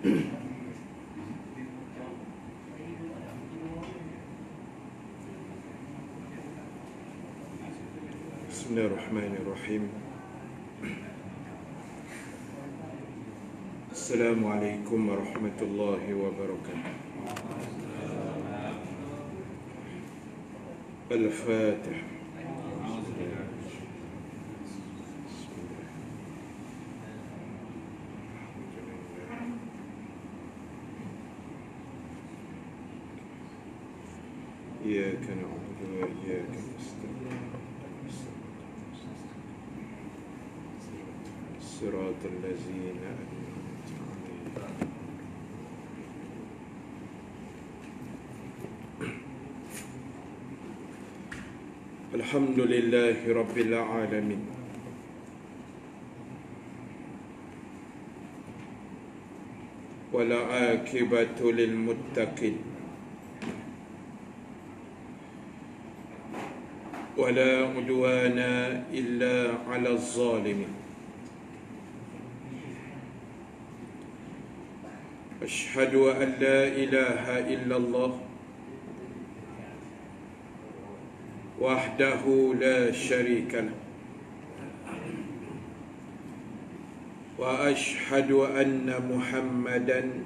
Bismillahirrahmanirrahim. Assalamualaikum warahmatullahi wabarakatuh. Al-Fatihah. إياك نعبد وإياك نستعين صراط الذين أنعمت عليهم. الحمد لله رب العالمين والعاقبة للمتقين ولا عدوان إلا على الظالمين. أشهد أن لا إله إلا الله وحده لا شريك له وأشهد أن محمدا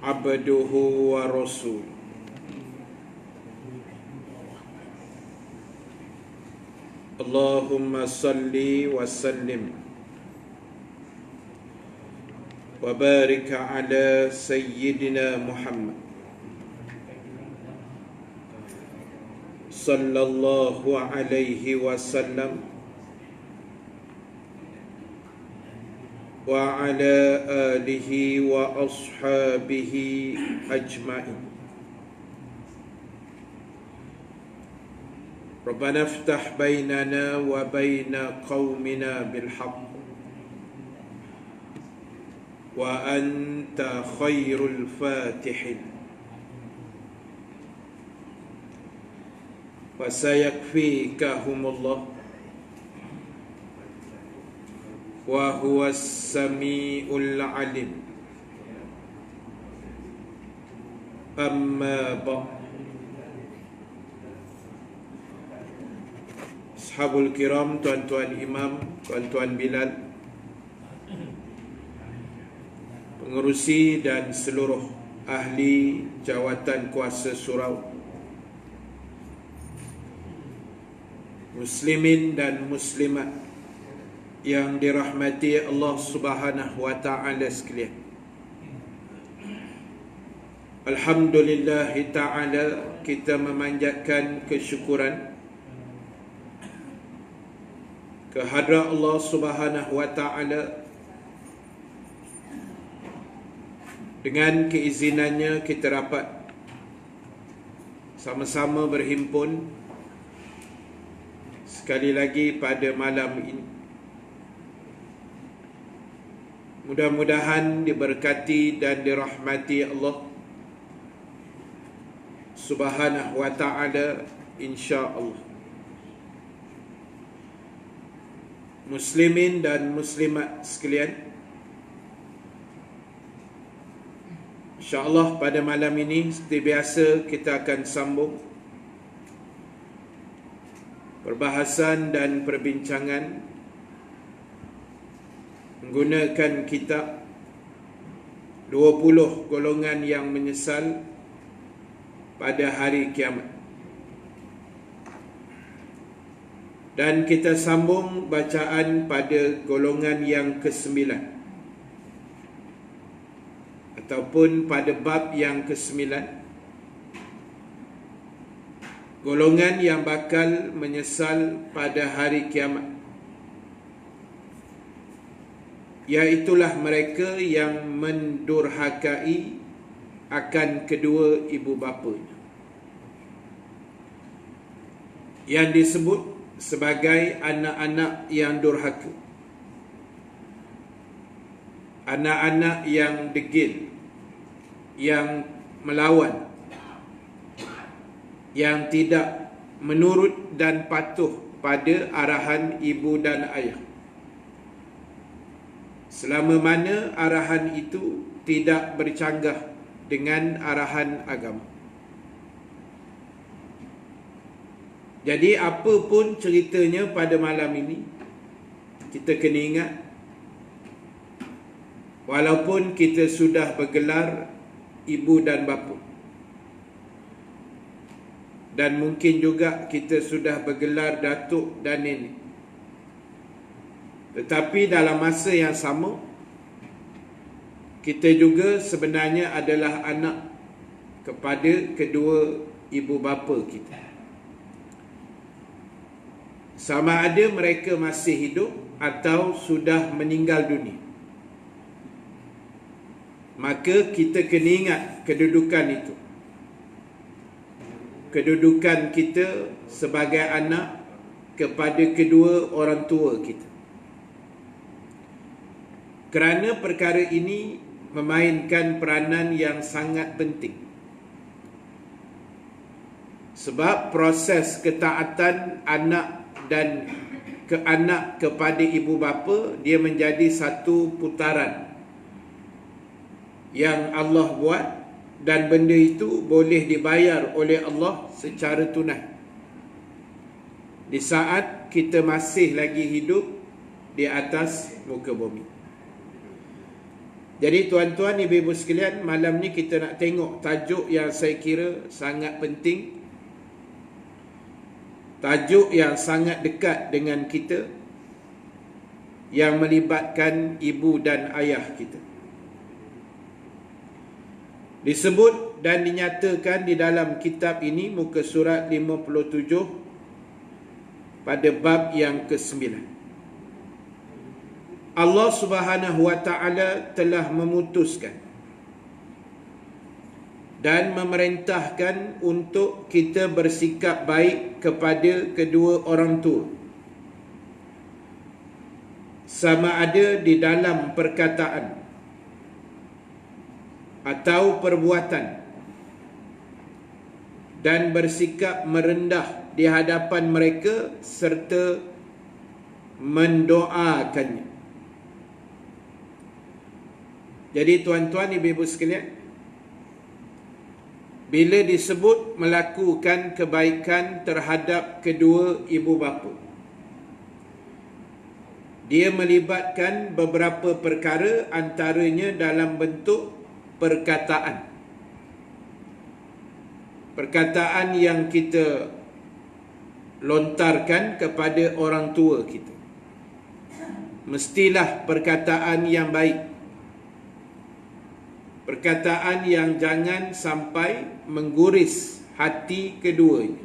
عبده ورسوله. اللهم صل وسلم وبارك على سيدنا محمد صلى الله عليه وسلم وعلى آله وأصحابه أجمعين. ربنا افتح بيننا وبين قومنا بالحق وأنت خير الفاتحين. وسيكفيكهم الله وهو السميع العليم. أما بعد. Ashabul kiram, tuan-tuan imam, tuan-tuan Bilal, pengerusi dan seluruh ahli jawatan kuasa surau, muslimin dan muslimat yang dirahmati Allah Subhanahu wa taala sekalian. Alhamdulillah taala, kita memanjatkan kesyukuran kehadrat Allah Subhanahu wa taala. Dengan keizinannya kita dapat sama-sama berhimpun sekali lagi pada malam ini. Mudah-mudahan diberkati dan dirahmati Allah Subhanahu wa taala, insya-Allah. Muslimin dan muslimat sekalian, insya-Allah pada malam ini seperti biasa kita akan sambung perbahasan dan perbincangan menggunakan kitab 20 golongan yang menyesal pada hari kiamat. Dan kita sambung bacaan pada golongan yang ke-9 ataupun pada bab yang ke-9, golongan yang bakal menyesal pada hari kiamat, iaitulah mereka yang mendurhakai akan kedua ibu bapanya, yang disebut sebagai anak-anak yang durhaka, anak-anak yang degil, yang melawan, yang tidak menurut dan patuh pada arahan ibu dan ayah. selama mana arahan itu tidak bercanggah dengan arahan agama. Jadi apa pun ceritanya pada malam ini, kita kena ingat, walaupun kita sudah bergelar ibu dan bapa, dan mungkin juga kita sudah bergelar datuk dan nenek, tetapi dalam masa yang sama, kita juga sebenarnya adalah anak kepada kedua ibu bapa kita. Sama ada mereka masih hidup atau sudah meninggal dunia. Maka kita kena ingat kedudukan itu. Kedudukan kita sebagai anak kepada kedua orang tua kita. Kerana perkara ini memainkan peranan yang sangat penting. Sebab proses ketaatan anak dan anak kepada ibu bapa, dia menjadi satu putaran yang Allah buat, dan benda itu boleh dibayar oleh Allah secara tunai di saat kita masih lagi hidup di atas muka bumi. Jadi tuan-tuan, ibu-ibu sekalian, malam ni kita nak tengok tajuk yang saya kira sangat penting, tajuk yang sangat dekat dengan kita, yang melibatkan ibu dan ayah kita. Disebut dan dinyatakan di dalam kitab ini, muka surat 57 pada bab yang ke-9. Allah Subhanahu wa ta'ala telah memutuskan dan memerintahkan untuk kita bersikap baik kepada kedua orang tua, sama ada di dalam perkataan atau perbuatan, dan bersikap merendah di hadapan mereka serta mendoakannya. Jadi tuan-tuan, ibu-ibu sekalian, bila disebut melakukan kebaikan terhadap kedua ibu bapa, dia melibatkan beberapa perkara, antaranya dalam bentuk perkataan. Perkataan yang kita lontarkan kepada orang tua kita mestilah perkataan yang baik, perkataan yang jangan sampai mengguris hati keduanya.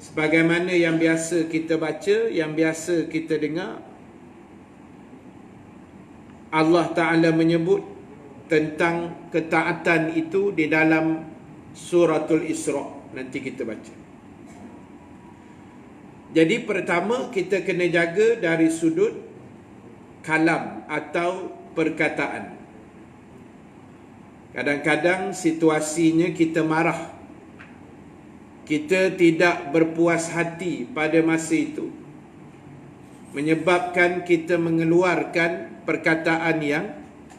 Sebagaimana yang biasa kita baca, yang biasa kita dengar, Allah Ta'ala menyebut tentang ketaatan itu di dalam suratul Isra. Nanti kita baca. Jadi pertama, kita kena jaga dari sudut kalam atau perkataan. Kadang-kadang situasinya kita marah, kita tidak berpuas hati pada masa itu, menyebabkan kita mengeluarkan perkataan yang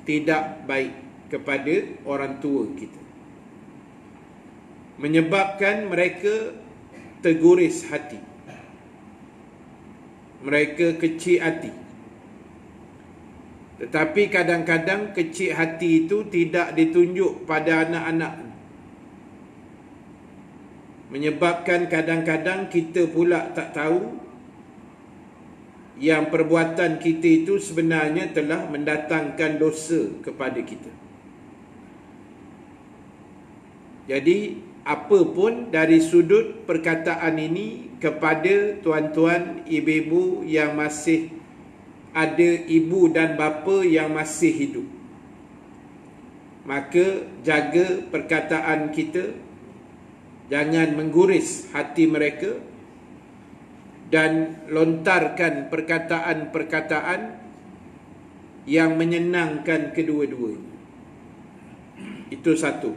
tidak baik kepada orang tua kita, menyebabkan mereka terguris hati, mereka kecil hati. Tetapi kadang-kadang kecil hati itu tidak ditunjuk pada anak-anak, menyebabkan kadang-kadang kita pula tak tahu yang perbuatan kita itu sebenarnya telah mendatangkan dosa kepada kita. Jadi apa pun dari sudut perkataan ini kepada tuan-tuan, ibu-ibu yang masih ada ibu dan bapa yang masih hidup, maka jaga perkataan kita, jangan mengguris hati mereka, dan lontarkan perkataan-perkataan yang menyenangkan kedua-duanya. Itu satu.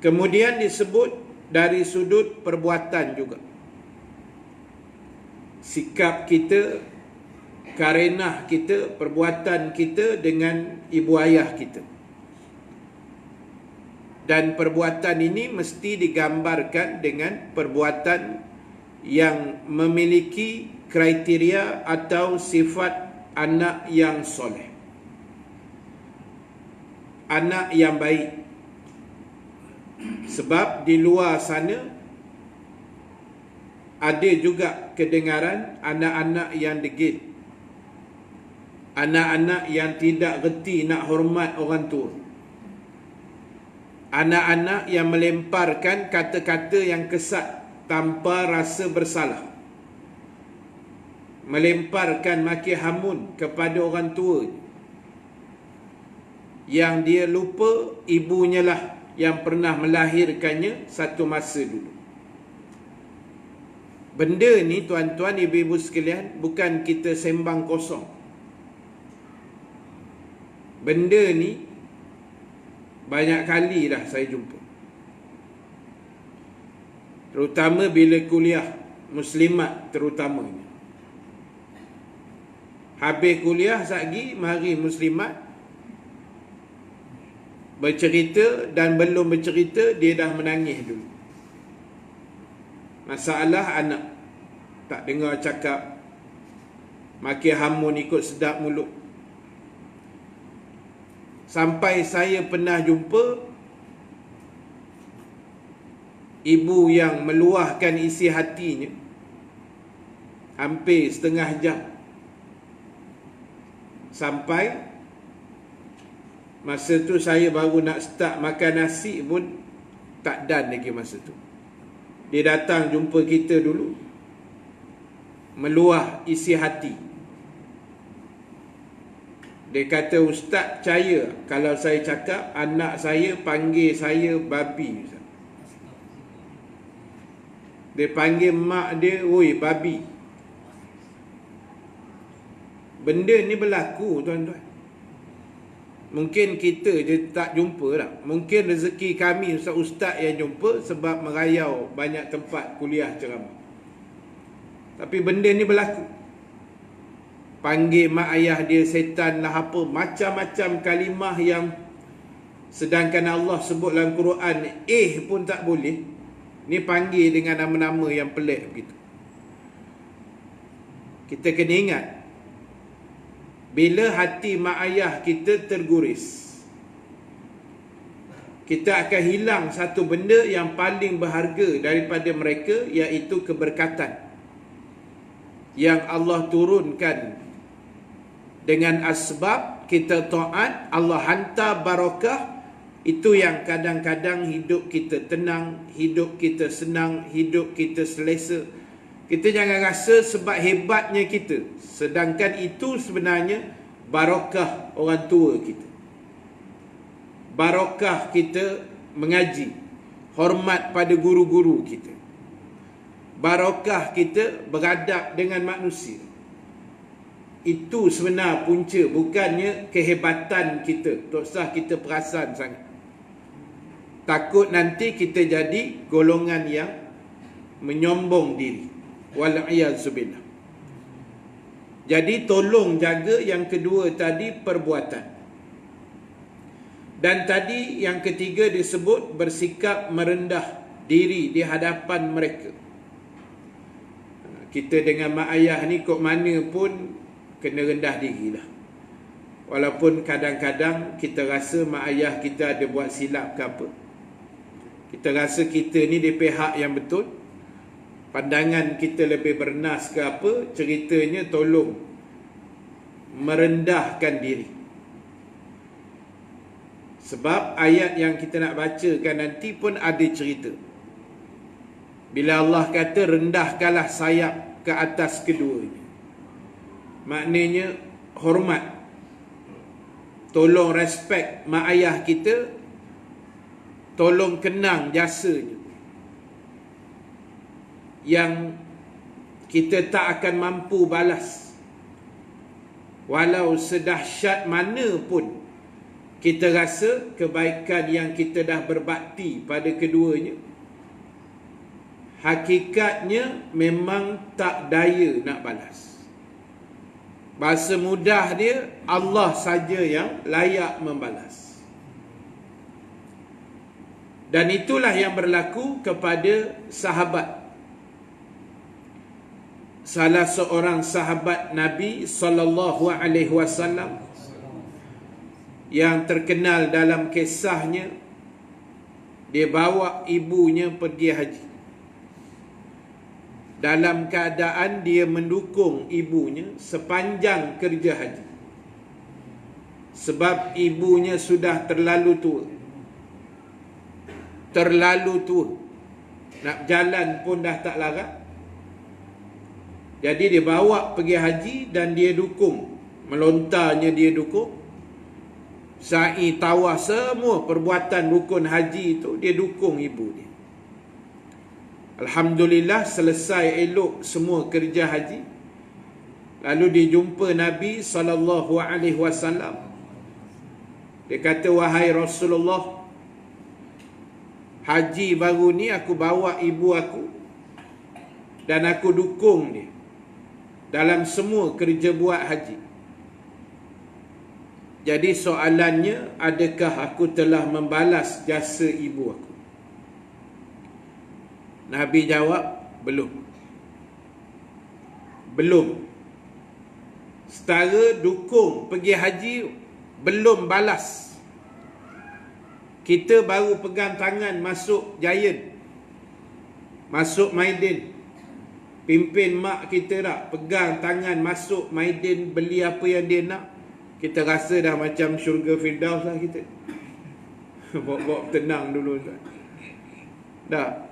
Kemudian disebut dari sudut perbuatan juga. Sikap kita karenah kita, perbuatan kita dengan ibu ayah kita. Dan perbuatan ini mesti digambarkan dengan perbuatan yang memiliki kriteria atau sifat anak yang soleh, anak yang baik. Sebab di luar sana ada juga kedengaran anak-anak yang degil, anak-anak yang tidak reti nak hormat orang tua, anak-anak yang melemparkan kata-kata yang kesat tanpa rasa bersalah, melemparkan maki hamun kepada orang tua, yang dia lupa ibunya lah yang pernah melahirkannya satu masa dulu. Benda ni tuan-tuan, ibu-ibu sekalian, bukan kita sembang kosong. Benda ni banyak kali dah saya jumpa, terutama bila kuliah, muslimat terutamanya. Habis kuliah satgi, mari muslimat bercerita, dan belum bercerita dia dah menangis dulu. Masalah anak, tak dengar cakap, maki hamun ikut sedap mulut. Sampai saya pernah jumpa ibu yang meluahkan isi hatinya hampir setengah jam, sampai masa tu saya baru nak start makan nasi pun tak dan lagi masa tu. Dia datang jumpa kita dulu, meluah isi hati. Dia kata, "Ustaz percaya kalau saya cakap anak saya panggil saya babi, Ustaz." Dia panggil mak dia, "Oi babi." Benda ni berlaku tuan-tuan. Mungkin kita je tak jumpa lah. Mungkin rezeki kami ustaz-ustaz yang jumpa sebab merayau banyak tempat kuliah ceramah. Tapi benda ni berlaku. Panggil mak ayah dia setan lah apa, macam-macam kalimah yang sedangkan Allah sebut dalam Quran pun tak boleh. Ni panggil dengan nama-nama yang pelik begitu. Kita kena ingat, bila hati mak ayah kita terguris, kita akan hilang satu benda yang paling berharga daripada mereka, iaitu keberkatan yang Allah turunkan dengan asbab kita taat. Allah hantar barakah. Itu yang kadang-kadang hidup kita tenang, hidup kita senang, hidup kita selesa. Kita jangan rasa sebab hebatnya kita, sedangkan itu sebenarnya barakah orang tua kita, barakah kita mengaji, hormat pada guru-guru kita, barakah kita beradab dengan manusia. Itu sebenar punca, bukannya kehebatan kita. Tak usah kita perasan sangat. Takut nanti kita jadi golongan yang menyombong diri. Wal'iyadzubillah. Jadi tolong jaga yang kedua tadi, perbuatan. Dan tadi yang ketiga disebut bersikap merendah diri di hadapan mereka. Kita dengan mak ayah ni kok mana pun kena rendah diri lah. Walaupun kadang-kadang kita rasa mak ayah kita ada buat silap ke apa, kita rasa kita ni di pihak yang betul, pandangan kita lebih bernas ke apa, ceritanya tolong merendahkan diri. Sebab ayat yang kita nak bacakan nanti pun ada cerita. Bila Allah kata rendahkanlah sayap ke atas keduanya, maknanya hormat, tolong respect mak ayah kita, tolong kenang jasanya yang kita tak akan mampu balas. Walau sedahsyat mana pun kita rasa kebaikan yang kita dah berbakti pada keduanya, hakikatnya memang tak daya nak balas. Bahasa mudah dia, Allah saja yang layak membalas. Dan itulah yang berlaku kepada sahabat. Salah seorang sahabat Nabi SAW yang terkenal dalam kisahnya, dia bawa ibunya pergi haji. Dalam keadaan dia mendukung ibunya sepanjang kerja haji. Sebab ibunya sudah terlalu tua. Terlalu tua. Nak jalan pun dah tak larat. Jadi dia bawa pergi haji dan dia dukung. Melontarnya dia dukung. Sa'i, tawaf, semua perbuatan rukun haji itu dia dukung ibu dia. Alhamdulillah selesai elok semua kerja haji. Lalu dia jumpa Nabi SAW. Dia kata, wahai Rasulullah, haji baru ni aku bawa ibu aku dan aku dukung dia dalam semua kerja buat haji. Jadi soalannya, adakah aku telah membalas jasa ibu aku? Nabi jawab, belum. Belum. Setara dukung pergi haji, belum balas. Kita baru pegang tangan masuk Giant, masuk Maidin. Pimpin mak kita tak pegang tangan masuk Maidin, beli apa yang dia nak. Kita rasa dah macam syurga Firdaus lah kita. Bawa tenang dulu. Dah.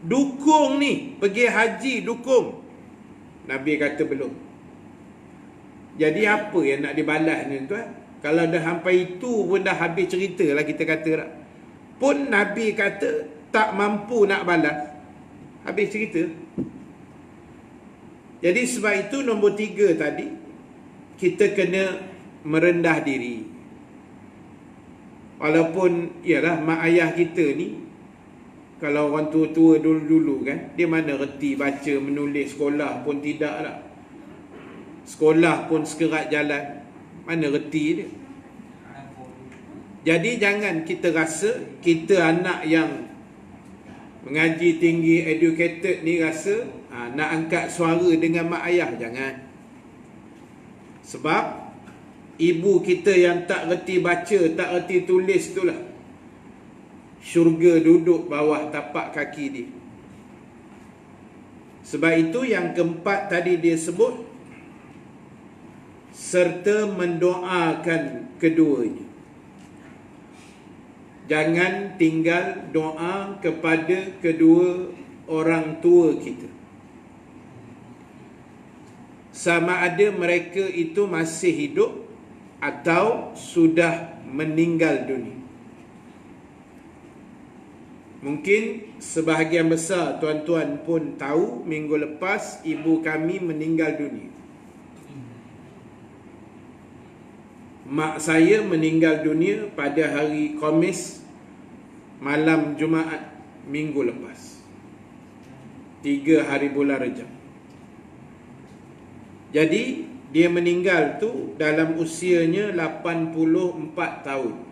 Dukung ni, pergi haji dukung. Nabi kata belum. Jadi apa yang nak dibalas ni tuan? Kalau dah sampai itu pun dah habis cerita lah kita kata tak. Pun Nabi kata tak mampu nak balas, habis cerita. Jadi sebab itu nombor 3 tadi, kita kena merendah diri. Walaupun ialah mak ayah kita ni, kalau orang tua-tua dulu-dulu kan, dia mana reti baca, menulis, sekolah pun tidak lah. Sekolah pun sekerat jalan, mana reti dia. Jadi jangan kita rasa kita anak yang mengaji tinggi, educated ni rasa nak angkat suara dengan mak ayah. Jangan. Sebab ibu kita yang tak reti baca, tak reti tulis itulah syurga duduk bawah tapak kaki dia. Sebab itu yang keempat tadi dia sebut, serta mendoakan keduanya. Jangan tinggal doa kepada kedua orang tua kita, sama ada mereka itu masih hidup atau sudah meninggal dunia. Mungkin sebahagian besar tuan-tuan pun tahu, minggu lepas ibu kami meninggal dunia. Mak saya meninggal dunia pada hari Khamis malam Jumaat minggu lepas, 3 hari bulan Rejab. Jadi dia meninggal tu dalam usianya 84 tahun.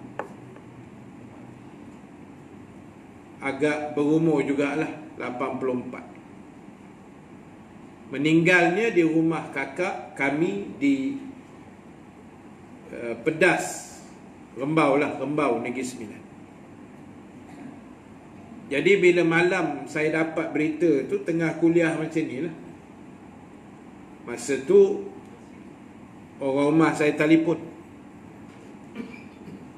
Agak berumur jugalah, 84. Meninggalnya di rumah kakak kami di Pedas, Rembau Negeri Sembilan. Jadi bila malam saya dapat berita tu, tengah kuliah macam ni lah. Masa tu orang rumah saya telefon.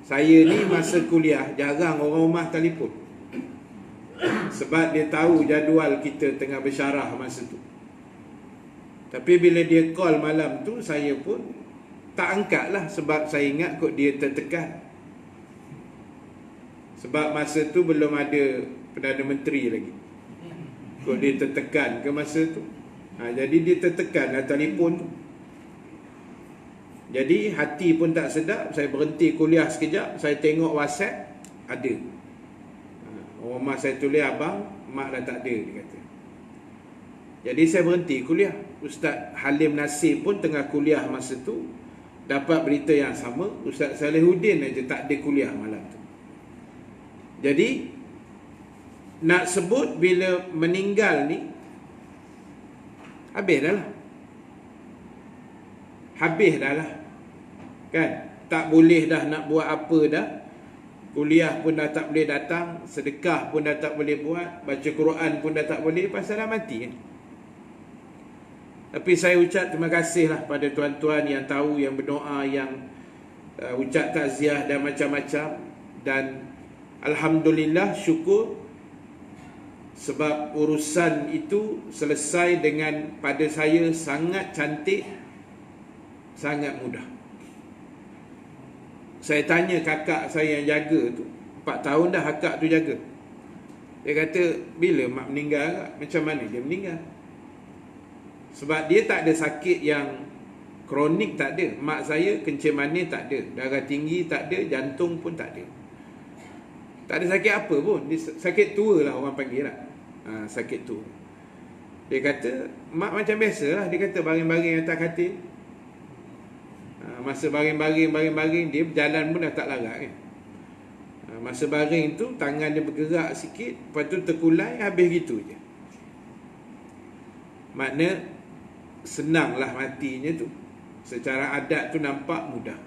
Saya ni masa kuliah jarang orang rumah telefon, sebab dia tahu jadual kita tengah bersyarah masa tu. Tapi bila dia call malam tu, saya pun tak angkat lah, sebab saya ingat kot dia tertekan. Sebab masa tu belum ada Perdana Menteri lagi. Kot dia tertekan ke masa tu. Jadi dia tertekan lah telefon tu. Jadi hati pun tak sedap. Saya berhenti kuliah sekejap, saya tengok WhatsApp, ada. Orang mak saya tulis, abang, mak dah tak ada, dia kata. Jadi saya berhenti kuliah. Ustaz Halim Nasir pun tengah kuliah masa tu dapat berita yang sama. Ustaz Salihuddin aja tak ada kuliah malam tu. Jadi nak sebut bila meninggal ni habis dah lah. Habis dah lah. Kan? Tak boleh dah nak buat apa dah. Kuliah pun dah tak boleh datang, sedekah pun dah tak boleh buat, baca Quran pun dah tak boleh, pasal dah mati kan. Tapi saya ucap terima kasih lah pada tuan-tuan yang tahu, yang berdoa, yang ucap takziah dan macam-macam. Dan alhamdulillah, syukur, sebab urusan itu selesai dengan pada saya sangat cantik, sangat mudah. Saya tanya kakak saya yang jaga tu, 4 tahun dah kakak tu jaga. Dia kata, bila mak meninggal, macam mana dia meninggal? Sebab dia tak ada sakit yang kronik, tak ada. Mak saya kencing manis tak ada, darah tinggi tak ada, jantung pun tak ada. Tak ada sakit apa pun. Dia sakit tua lah orang panggil lah. Sakit tua. Dia kata, mak macam biasa lah. Dia kata baring-baring atas katil. Masa baring-baring dia berjalan pun dah tak larat kan. Masa baring tu tangan dia bergerak sikit, lepas tu terkulai, habis gitu je. Makna senanglah matinya tu. Secara adat tu nampak mudah.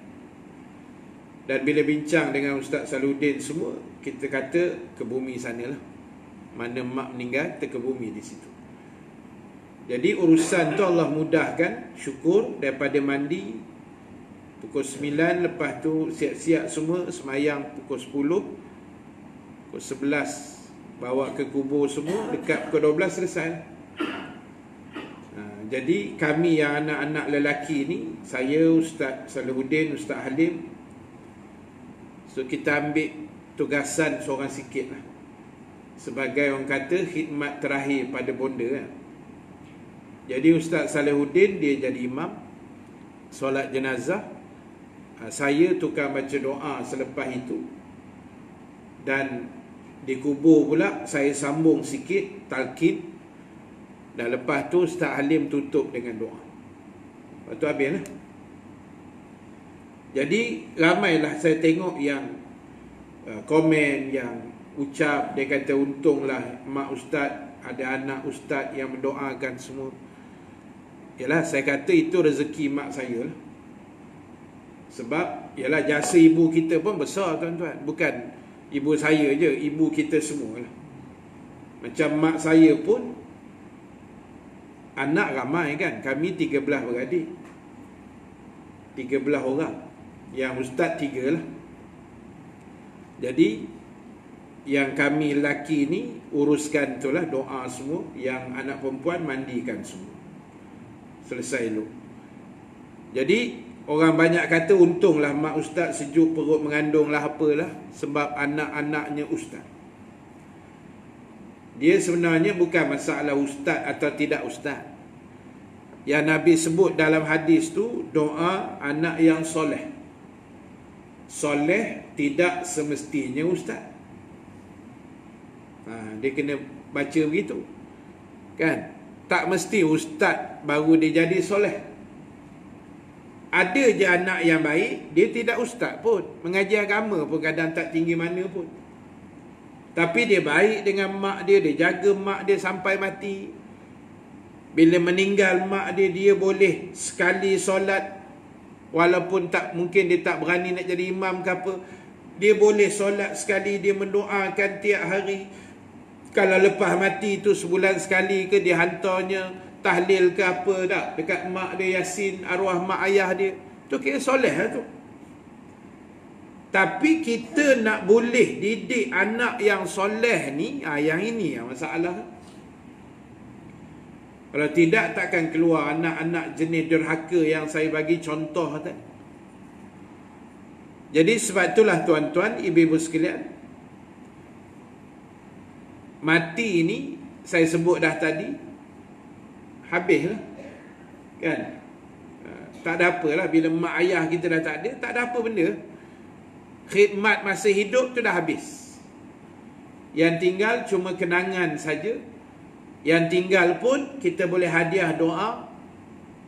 Dan bila bincang dengan Ustaz Salihuddin semua, kita kata ke bumi sanalah. Mana mak meninggal, kita ke bumi di situ. Jadi urusan tu Allah mudahkan. Syukur daripada mandi pukul 9, lepas tu siap-siap semua, semayang pukul 10, pukul 11 bawa ke kubur semua, dekat pukul 12 selesai. Jadi kami yang anak-anak lelaki ni, saya, Ustaz Salihuddin, Ustaz Halim, so kita ambil tugasan seorang sikit lah, sebagai orang kata khidmat terakhir pada bonda lah. Jadi Ustaz Salihuddin dia jadi imam solat jenazah. Saya tukar baca doa selepas itu. Dan dikubur pula saya sambung sikit talqin. Dan lepas tu Ustaz Halim tutup dengan doa. Lepas tu habis lah. Jadi ramailah saya tengok yang komen, yang ucap, dia kata untunglah mak ustaz, ada anak ustaz yang mendoakan semua. Yalah, saya kata itu rezeki mak saya lah. Sebab yalah, jasa ibu kita pun besar tuan-tuan. Bukan ibu saya je, ibu kita semua lah. Macam mak saya pun anak ramai kan. Kami 13 beradik, 13 orang. Yang ustaz 3 lah. Jadi yang kami lelaki ni uruskan itulah doa semua. Yang anak perempuan mandikan semua. Selesai elok. Jadi orang banyak kata untunglah mak ustaz sejuk perut mengandung lah apalah, sebab anak-anaknya ustaz. Dia sebenarnya bukan masalah ustaz atau tidak ustaz. Yang Nabi sebut dalam hadis tu, doa anak yang soleh. Soleh tidak semestinya ustaz. Dia kena baca begitu kan. Tak mesti ustaz baru dia jadi soleh. Ada je anak yang baik, dia tidak ustaz pun, mengaji agama pun kadang tak tinggi mana pun, tapi dia baik dengan mak dia, dia jaga mak dia sampai mati. Bila meninggal mak dia, dia boleh sekali solat, walaupun tak, mungkin dia tak berani nak jadi imam ke apa, dia boleh solat sekali, dia mendoakan tiap hari. Kalau lepas mati tu sebulan sekali ke, dia hantarnya tahlil ke apa tak dekat mak dia, yasin arwah mak ayah dia, tu kira soleh lah tu. Tapi kita nak boleh didik anak yang soleh ni, yang ini yang masalah. Kalau tidak, takkan keluar anak-anak jenis derhaka yang saya bagi contoh tadi. Jadi sebab itulah tuan-tuan, ibu-ibu sekalian, mati ini saya sebut dah tadi, habislah kan. Tak ada apalah, bila mak ayah kita dah tak ada apa benda. Khidmat masa hidup tu dah habis. Yang tinggal cuma kenangan saja. Yang tinggal pun kita boleh hadiah doa,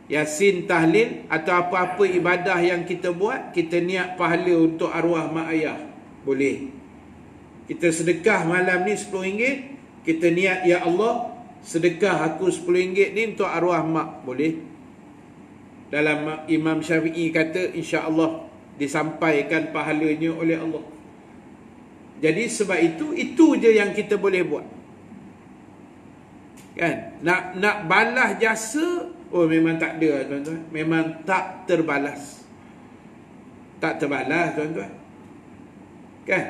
Yasin, tahlil atau apa-apa ibadah yang kita buat, kita niat pahala untuk arwah mak ayah. Boleh. Kita sedekah malam ni RM10, kita niat, ya Allah, sedekah aku RM10 ni untuk arwah mak. Boleh. Dalam Imam Syafi'i kata, insya-Allah disampaikan pahalanya oleh Allah. Jadi sebab itu je yang kita boleh buat. Kan? Nak balas jasa, oh memang tak ada tuan-tuan. Memang tak terbalas. Tak terbalas tuan-tuan. Kan?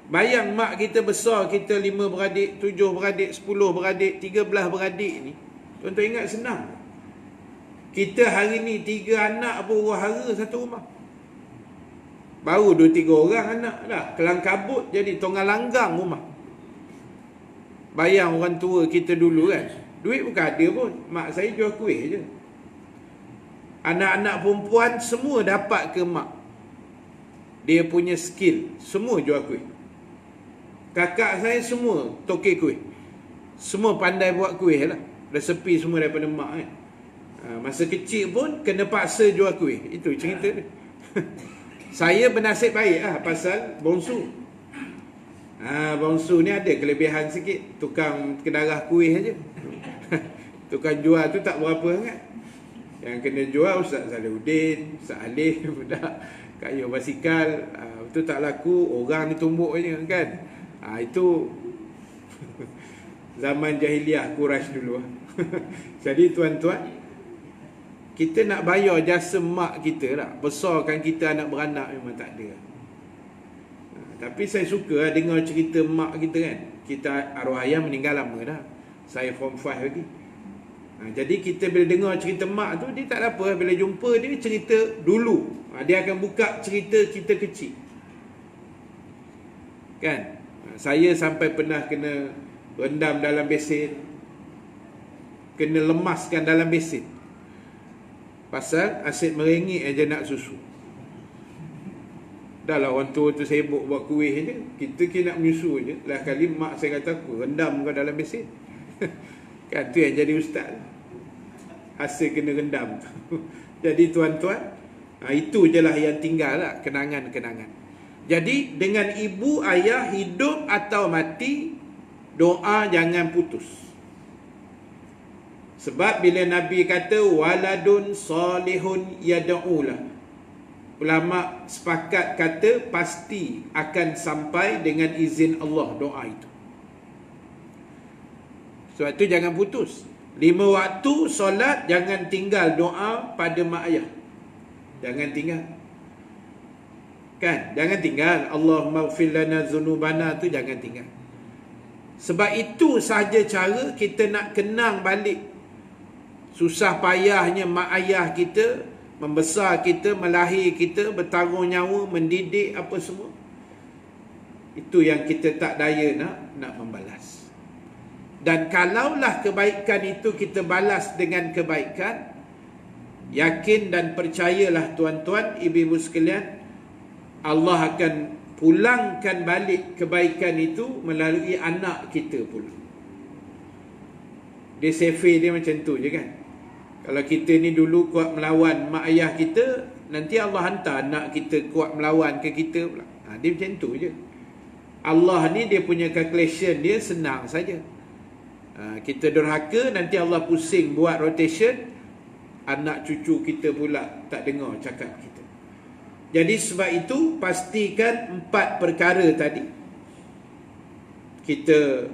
Bayang mak kita besar, kita 5 beradik, 7 beradik, 10 beradik, 13 beradik ni. Tuan-tuan ingat senang. Kita hari ni 3 anak pun huru-hara satu rumah. Baru 2-3 orang anak dah. Kelang kabut jadi tonggal langgang rumah. Bayang orang tua kita dulu kan. Duit bukan ada pun. Mak saya jual kuih je. Anak-anak perempuan semua dapat ke mak. Dia punya skill. Semua jual kuih. Kakak saya semua tokek kuih. Semua pandai buat kuih lah. Resepi semua daripada mak kan. Masa kecil pun kena paksa jual kuih. Itu cerita dia. Saya bernasib baik lah pasal bongsu. Bongsu ni ada kelebihan sikit. Tukang kedarah kuih aja. Tukang jual tu tak berapa sangat. Yang kena jual Ustaz Salahuddin, Ustaz Alif, budak kayu basikal. Itu tak laku, orang ni tumbuk je kan. Itu zaman jahiliah Quraisy dulu. Jadi tuan-tuan, kita nak bayar jasa mak kita lah. Besarkan kita anak beranak memang tak ada. Tapi saya suka dengar cerita mak kita kan. Kita arwah ayah meninggal lama dah. Saya form 5 lagi. Jadi kita bila dengar cerita mak tu, dia tak ada apa. Bila jumpa dia cerita dulu. Dia akan buka cerita kita kecil. Kan? Saya sampai pernah kena rendam dalam besin. Kena lemaskan dalam besin. Pasal asyik merengik aja nak susu. Dah lah orang tua tu sibuk buat kuih je. Kita nak menyusu je. Lah kali mak saya kata aku rendam kau dalam besin. Kan tu yang jadi ustaz. Hasil kena rendam tu. Jadi tuan-tuan, itu je lah yang tinggal lah. Kenangan-kenangan. Jadi dengan ibu ayah hidup atau mati, doa jangan putus. Sebab bila Nabi kata waladun salihun yad'ulah, ulama sepakat kata pasti akan sampai dengan izin Allah doa itu. Sebab itu jangan putus. 5 waktu solat jangan tinggal doa pada mak ayah. Jangan tinggal. Kan? Jangan tinggal. Allahumma ighfir lana dzunubana tu jangan tinggal. Sebab itu sahaja cara kita nak kenang balik susah payahnya mak ayah kita membesar kita, melahir kita, bertaruh nyawa, mendidik apa semua. Itu yang kita tak daya nak membalas. Dan kalaulah kebaikan itu kita balas dengan kebaikan, yakin dan percayalah tuan-tuan, ibu-ibu sekalian, Allah akan pulangkan balik kebaikan itu melalui anak kita pula. Dia sefe dia macam tu je kan. Kalau kita ni dulu kuat melawan mak ayah kita, nanti Allah hantar anak kita kuat melawan ke kita pula. Dia macam tu je. Allah ni dia punya calculation dia senang saja. Kita durhaka, nanti Allah pusing buat rotation, anak cucu kita pula tak dengar cakap kita. Jadi sebab itu pastikan 4 perkara tadi. Kita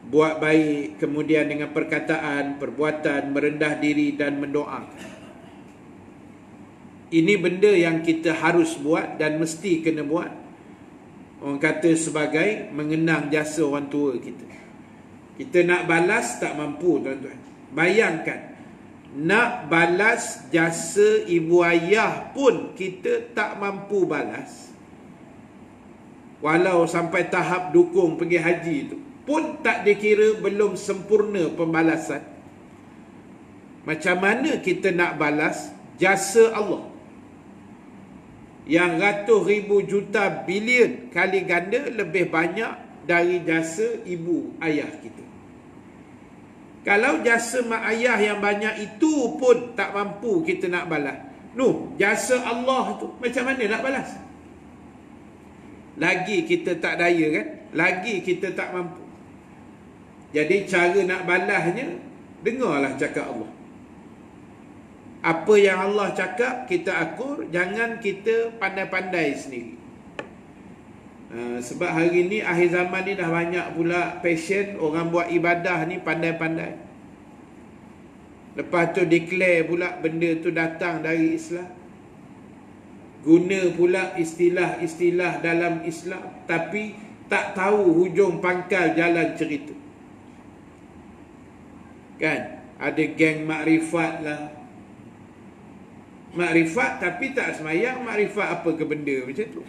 buat baik, kemudian dengan perkataan, perbuatan, merendah diri dan mendoakan. Ini benda yang kita harus buat dan mesti kena buat. Orang kata sebagai mengenang jasa orang tua kita. Kita nak balas tak mampu tuan-tuan. Bayangkan, nak balas jasa ibu ayah pun kita tak mampu balas. Walau sampai tahap dukung pergi haji tu pun tak dikira belum sempurna pembalasan. Macam mana kita nak balas jasa Allah yang ratus ribu juta bilion kali ganda lebih banyak dari jasa ibu ayah kita. Kalau jasa mak ayah yang banyak itu pun tak mampu kita nak balas, jasa Allah tu macam mana nak balas? Lagi kita tak daya kan? Lagi kita tak mampu. Jadi cara nak balasnya, dengarlah cakap Allah. Apa yang Allah cakap kita akur, jangan kita pandai-pandai sendiri. Sebab hari ni akhir zaman ni dah banyak pula passion orang buat ibadah ni pandai-pandai. Lepas tu declare pula benda tu datang dari Islam. Guna pula istilah-istilah dalam Islam, tapi tak tahu hujung pangkal jalan cerita. Kan? Ada geng makrifat lah. Makrifat tapi tak semayang. Makrifat apa ke benda macam tu?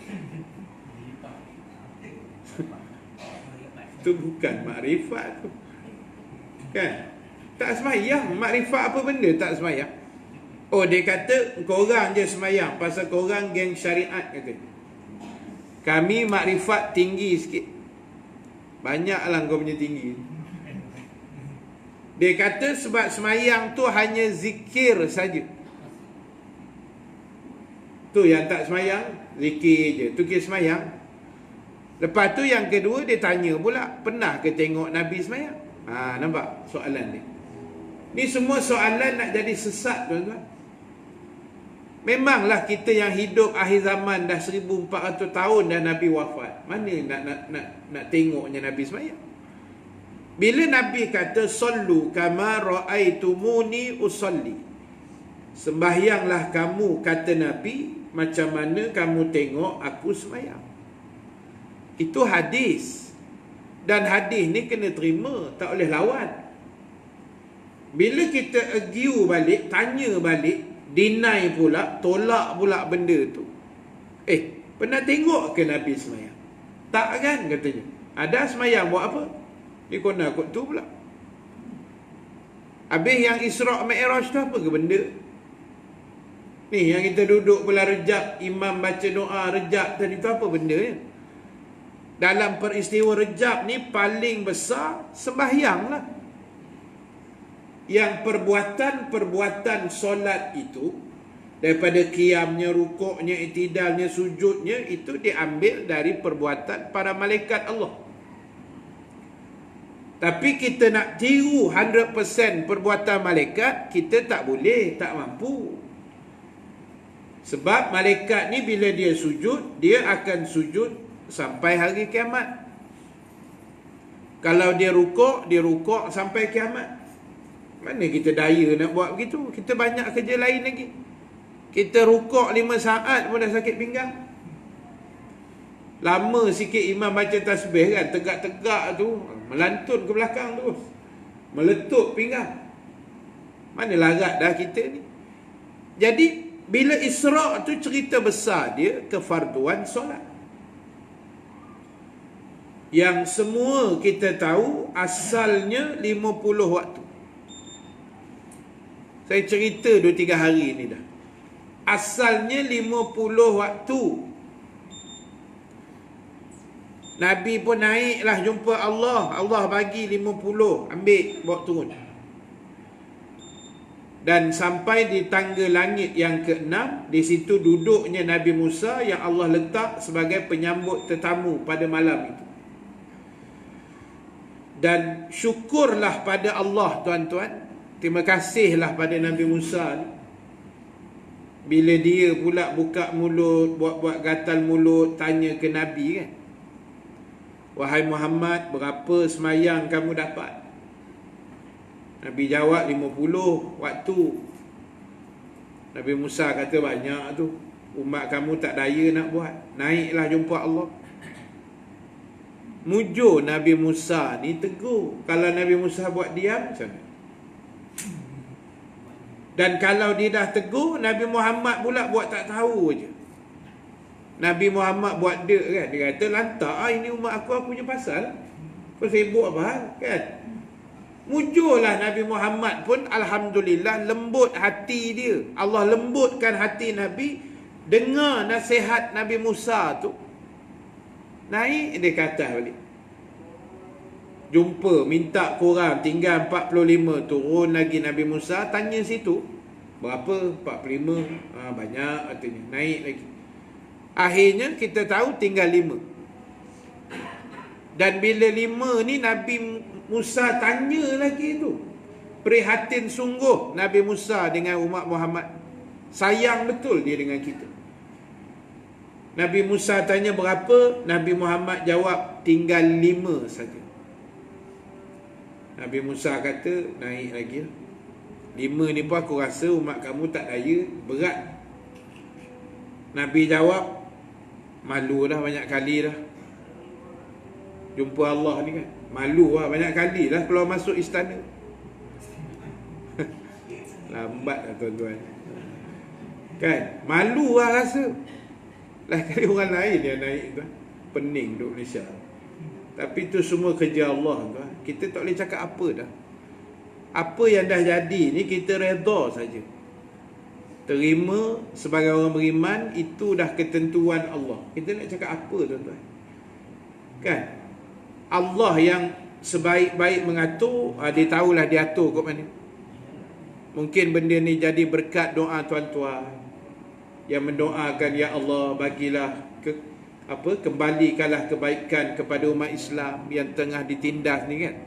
Itu bukan makrifat tu. Kan? Tak semayang. Makrifat apa benda tak semayang? Oh, dia kata korang je semayang pasal korang geng syariat, kata. Kami makrifat tinggi sikit. Banyaklah kau punya tinggi. Dia kata sebab semayang tu hanya zikir saja. Tu yang tak semayang, zikir je. Tu kira semayang. Lepas tu yang kedua dia tanya pula, pernah ke tengok Nabi semayang? Nampak soalan ni. Ni semua soalan nak jadi sesat, tuan-tuan. Memanglah kita yang hidup akhir zaman dah 1400 tahun dah Nabi wafat. Mana nak tengoknya Nabi semayang? Bila Nabi kata sallu kama raaitumuni usalli, sembahyanglah kamu, kata Nabi, macam mana kamu tengok aku semayang. Itu hadis. Dan hadis ni kena terima, tak boleh lawan. Bila kita argue balik, tanya balik, deny pula, tolak pula benda tu, pernah tengok ke Nabi semayang? Tak kan, katanya. Ada semayang buat apa? Dia kena kot tu pula. Habis yang Isra' Mi'raj tu apa ke benda? Ni yang kita duduk pula rejab, imam baca doa rejab tadi tu apa benda ya? Dalam peristiwa rejab ni paling besar sembahyang lah. Yang perbuatan solat itu, daripada qiyamnya, rukuknya, i'tidalnya, sujudnya, itu diambil dari perbuatan para malaikat Allah. Tapi kita nak tiru 100% perbuatan malaikat, kita tak boleh, tak mampu. Sebab malaikat ni bila dia sujud, dia akan sujud sampai hari kiamat. Kalau dia rukuk sampai kiamat. Mana kita daya nak buat begitu? Kita banyak kerja lain lagi. Kita rukuk 5 saat pun dah sakit pinggang. Lama sikit imam baca tasbih kan, tegak-tegak tu, melantun ke belakang tu, meletup pinggang. Mana larat dah kita ni. Jadi bila Isra' tu cerita besar dia kefarduan solat, yang semua kita tahu asalnya 50 waktu. Saya cerita 2-3 hari ni dah. Asalnya 50 waktu. Nabi pun naiklah jumpa Allah. Allah bagi 50, ambil, bawa turun. Dan sampai di tangga langit yang ke-6, di situ duduknya Nabi Musa yang Allah letak sebagai penyambut tetamu pada malam itu. Dan syukurlah pada Allah, tuan-tuan. Terima kasihlah pada Nabi Musa ni. Bila dia pula buka mulut, buat-buat gatal mulut, tanya ke Nabi kan, wahai Muhammad, berapa semayang kamu dapat? Nabi jawab 50 waktu. Nabi Musa kata banyak tu, umat kamu tak daya nak buat. Naiklah jumpa Allah. Mujur Nabi Musa ni tegur. Kalau Nabi Musa buat diam macam mana? Dan kalau dia dah tegur, Nabi Muhammad pula buat tak tahu je. Nabi Muhammad buat dek kan. Dia kata lantak ini umat aku punya pasal. Kau sibuk apa kan? Mujurlah Nabi Muhammad pun alhamdulillah lembut hati dia. Allah lembutkan hati Nabi dengar nasihat Nabi Musa tu. Naik dia kata balik. jumpa, minta korang tinggal 45, turun lagi Nabi Musa, tanya situ berapa? 45. Banyak katanya, naik lagi. Akhirnya kita tahu tinggal 5. Dan bila 5 ni Nabi Musa tanya lagi tu, prihatin sungguh Nabi Musa dengan umat Muhammad. Sayang betul dia dengan kita. Nabi Musa tanya berapa, Nabi Muhammad jawab tinggal 5 saja. Nabi Musa kata naik lagi lah. 5 ni pun aku rasa umat kamu tak daya, berat. Nabi jawab, malu dah banyak kali dah jumpa Allah ni kan. Malu lah banyak kali dah keluar masuk istana. Lambat lah tuan-tuan kan, malu lah rasa. Lah kali orang lain yang naik tu, pening duduk Malaysia. Tapi tu semua kerja Allah tu. Kita tak boleh cakap apa dah. Apa yang dah jadi ni kita redha saja. Terima sebagai orang beriman, itu dah ketentuan Allah. Kita nak cakap apa tuan-tuan? Kan? Allah yang sebaik-baik mengatur, dia tahulah dia atur kat mana. Mungkin benda ni jadi berkat doa tuan-tuan yang mendoakan, ya Allah bagilah kembalikanlah kebaikan kepada umat Islam yang tengah ditindas ni kan.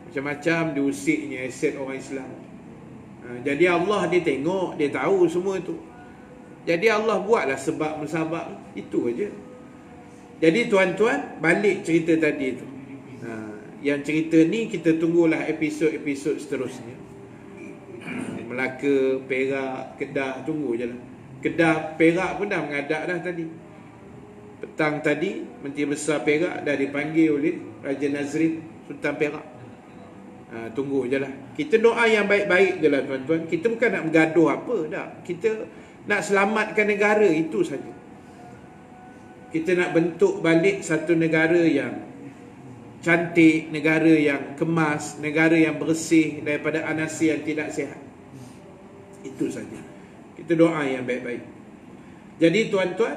Macam-macam diusiknya aset orang Islam. Jadi Allah dia tengok, dia tahu semua tu. Jadi Allah buatlah sebab musabab, itu aja. Jadi tuan-tuan, balik cerita tadi tu. Yang cerita ni kita tunggulah episod-episod seterusnya. Melaka, Perak, Kedah, tunggu je lah. Kedah, Perak pun dah mengadap dah tadi. Petang tadi, Menteri Besar Perak dah dipanggil oleh Raja Nazrin Sultan Perak. Tunggu je lah. Kita doa yang baik-baik je lah tuan-tuan. Kita bukan nak bergaduh apa dah. Kita nak selamatkan negara, itu saja. Kita nak bentuk balik satu negara yang cantik, negara yang kemas, negara yang bersih daripada anasir yang tidak sihat. Itu saja. Kita doa yang baik-baik. Jadi tuan-tuan,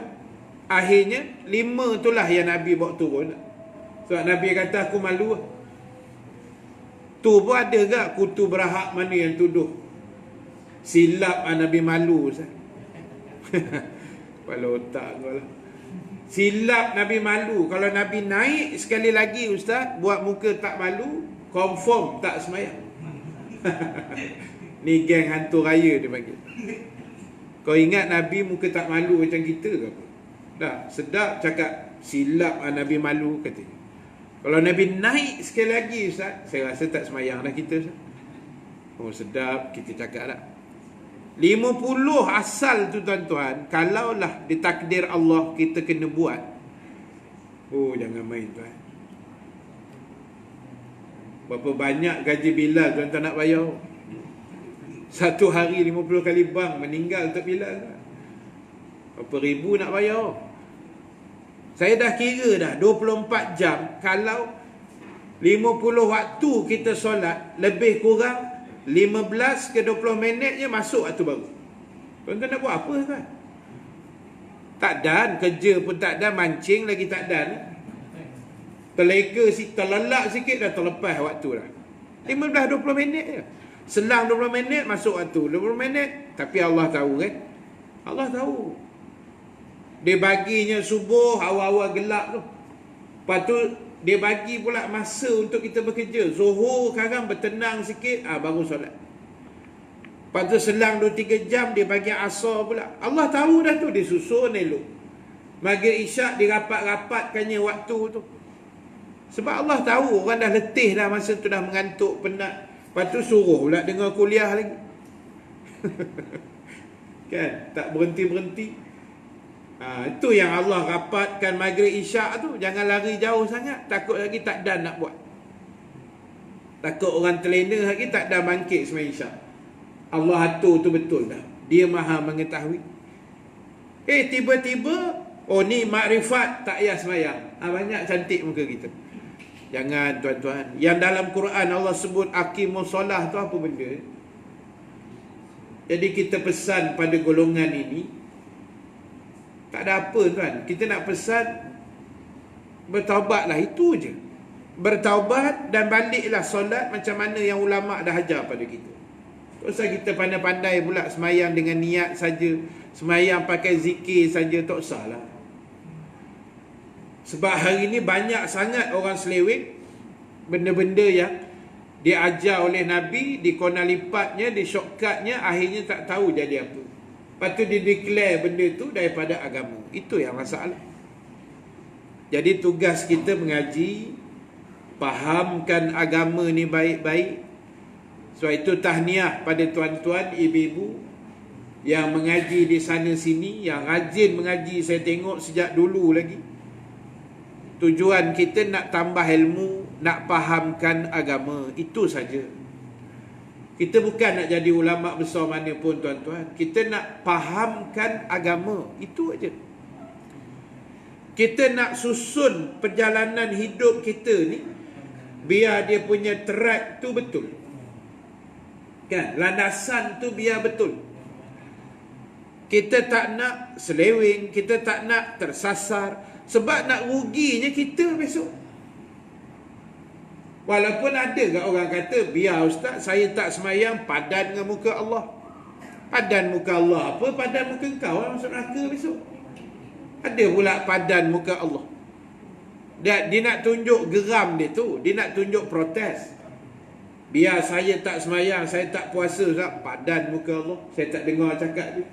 akhirnya 5 itulah yang Nabi bawa turun. Sebab Nabi kata aku malu. Tu pun ada ke kutu berahak mana yang tuduh silap Nabi malu. Kepala otak kau lah. Silap Nabi malu. Kalau Nabi naik sekali lagi ustaz, buat muka tak malu, confirm tak semayang. Ni geng hantu raya dia panggil. Kau ingat Nabi muka tak malu macam kita ke apa? Dah sedap cakap silap Nabi malu katanya. Kalau Nabi naik sekali lagi ustaz, saya rasa tak semayang dah kita ustaz. Oh sedap kita cakap tak. 50 asal tu tuan-tuan, kalaulah ditakdir Allah kita kena buat. Oh jangan main tuan. Berapa banyak gaji Bilal tuan-tuan nak bayar? Satu hari 50 kali bang meninggal untuk Bilal. Berapa ribu nak bayar? Saya dah kira dah 24 jam. Kalau 50 waktu kita solat, lebih kurang 15 ke 20 minit je masuk waktu baru. Tuan-tuan nak buat apa kan? Tak dan, kerja pun tak dan, mancing lagi tak dan. Terleka, terlelak sikit dah terlepas waktu dah. 15-20 minit je. Selang 20 minit masuk waktu. 20 minit, tapi Allah tahu kan? Allah tahu. Dia baginya subuh, awal-awal gelap tu. Lepas tu dia bagi pula masa untuk kita bekerja. Zuhur sekarang bertenang sikit, baru solat. Lepas tu selang 2-3 jam dia bagi asar pula. Allah tahu dah tu, dia susun elok. Maghrib isyak dia rapat-rapatkannya waktu tu. Sebab Allah tahu orang dah letih dah masa tu, dah mengantuk, penat. Lepas tu suruh pula dengar kuliah lagi. Kan, tak berhenti-berhenti. Itu yang Allah rapatkan maghrib isyak tu. Jangan lari jauh sangat, takut lagi tak dan nak buat. Takut orang terlena lagi tak dan bangkit sembahyang isyak. Allah atur tu betul dah. Dia maha mengetahui. Tiba-tiba, oh ni makrifat tak payah sembahyang. Banyak cantik muka kita. Jangan tuan-tuan. Yang dalam Quran Allah sebut aqimus solah tu apa benda? Jadi kita pesan pada golongan ini, tak ada apa tuan. Kita nak pesan bertaubatlah, itu je. bertaubat dan baliklah solat macam mana yang ulama dah ajar pada kita. Tak usah kita pandai-pandai pula semayang dengan niat saja, semayang pakai zikir saja, tak usahlah. Sebab hari ni banyak sangat orang seleweng benda-benda yang diajar oleh Nabi, dikona lipatnya, di shortcutnya, akhirnya tak tahu jadi apa. Lepas tu dia declare benda tu daripada agama. Itu yang masalah. Jadi tugas kita mengaji, fahamkan agama ni baik-baik. Sebab itu tahniah pada tuan-tuan, ibu-ibu yang mengaji di sana sini, yang rajin mengaji, saya tengok sejak dulu lagi. Tujuan kita nak tambah ilmu, nak fahamkan agama, itu saja. Kita bukan nak jadi ulama besar mana pun tuan-tuan. Kita nak fahamkan agama, itu aja. Kita nak susun perjalanan hidup kita ni biar dia punya track tu betul. Kan? Landasan tu biar betul. Kita tak nak seleweng, kita tak nak tersasar. Sebab nak ruginya kita besok. Walaupun ada ke orang kata, biar ustaz, saya tak semayang, padan dengan muka Allah. Padan muka Allah apa? Padan muka kau lah masuk neraka besok. Ada pula padan muka Allah. Dia nak tunjuk geram dia tu. Dia nak tunjuk protes. Biar saya tak semayang, saya tak puasa, ustaz, padan muka Allah. Saya tak dengar cakap dia.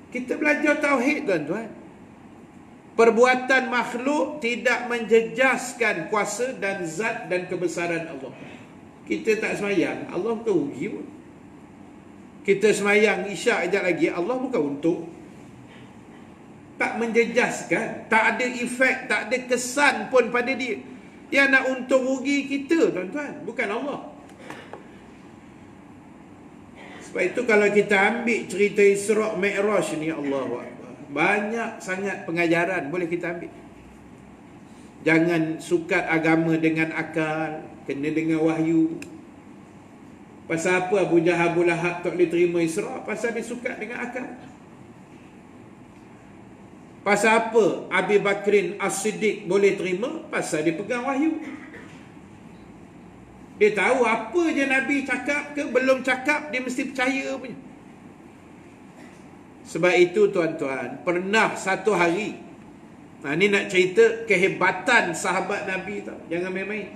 Kita belajar tauhid tuan-tuan. Perbuatan makhluk tidak menjejaskan kuasa dan zat dan kebesaran Allah. Kita tak semayang, Allah bukan rugi pun. Kita semayang isyak sekejap lagi, Allah bukan untung. Tak menjejaskan, tak ada efek, tak ada kesan pun pada dia. Yang nak untung rugi kita tuan-tuan, bukan Allah. Sebab itu kalau kita ambil cerita Isra' Mi'raj ni, Allahu Akbar, banyak sangat pengajaran boleh kita ambil. Jangan sukat agama dengan akal, kena dengan wahyu. Pasal apa Abu Jahal, Abu Lahab tak boleh terima Isra'? Pasal dia sukat dengan akal. Pasal apa Abi Bakrin As-Siddiq boleh terima? Pasal dia pegang wahyu. Dia tahu apa je Nabi cakap ke belum cakap, dia mesti percaya punya. Sebab itu tuan-tuan, pernah satu hari, ni nak cerita kehebatan sahabat Nabi tau, jangan main-main.